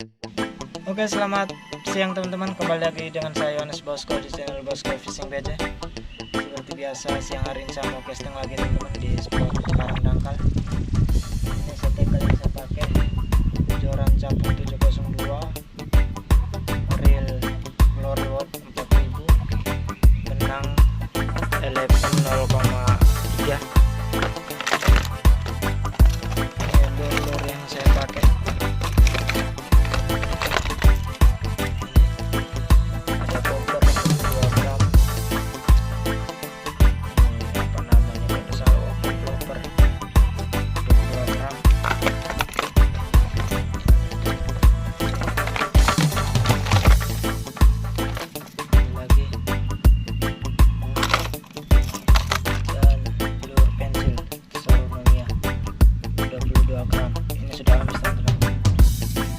Oke, selamat siang teman-teman. Kembali lagi dengan saya Yohanes Bosko di channel Bosko Fishing BJ. Seperti biasa, siang hari ini saya mau casting lagi teman-teman di spot karang dangkal. Ini saya tackle yang saya pakai joran capung 702, reel gloryworld 4000, benang 11.0,3. Ini lure yang saya pakai.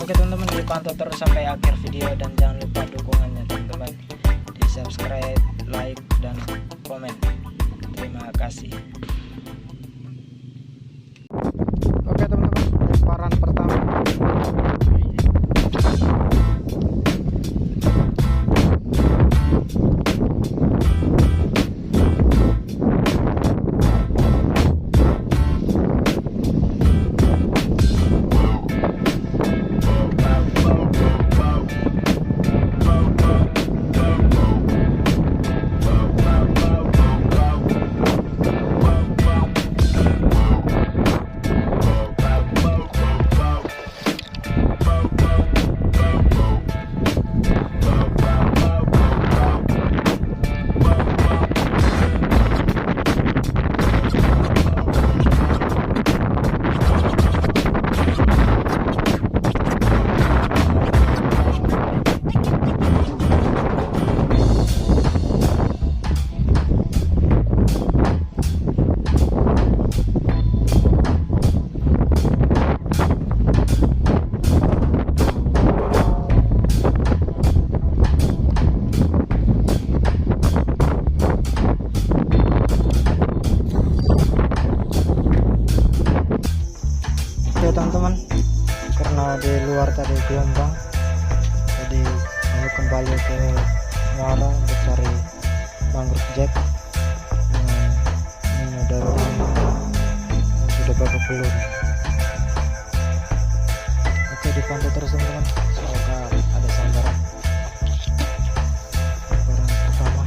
Oke teman-teman, dipantau terus sampai akhir video dan jangan lupa dukungannya teman-teman, di subscribe, like, dan komen. Terima kasih. Oke teman-teman, lemparan pertama. Teman-teman, karena di luar tadi gelombang, jadi mau kembali ke muara untuk cari mangrove jack. Ini ada sudah babak belur. Oke, dipantau terus teman-teman, semoga ada sambaran. Sambaran pertama.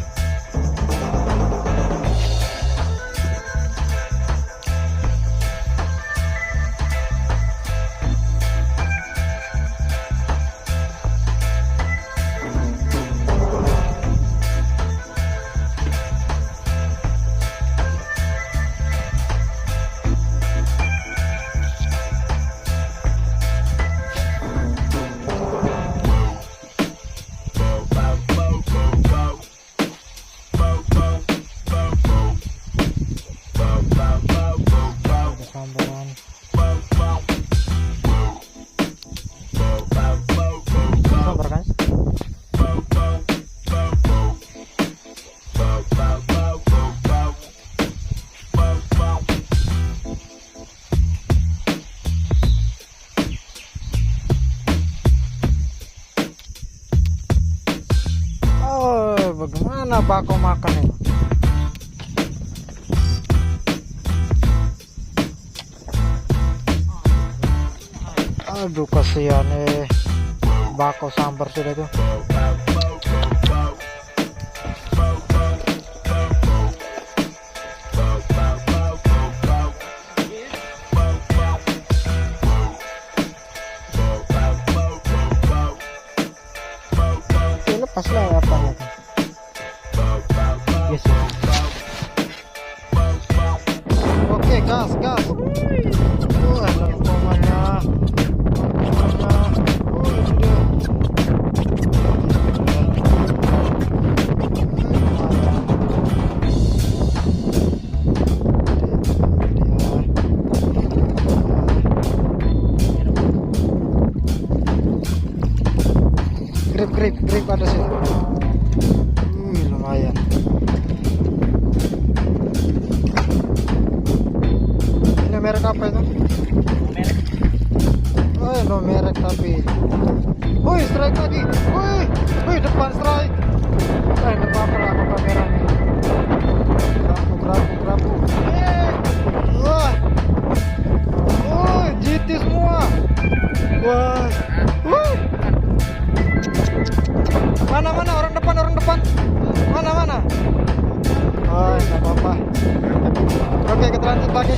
Bagaimana bako makan ini? Aduh, kasihan bako sambar sudah tuh. Lepas lah apa ya? Yes. Oke, gas. Ada potongannya. Grip ada sih. Lumayan. Ini merek apa itu? Merek. no merek tapi. Woi, strike lagi. Woi, depan strike. Enggak apa-apa lah kameranya. Kerapu. Wah. GT semua. Wah. Mana orang depan. Mana? Oh, enggak apa-apa. Oke, kita lanjut lagi.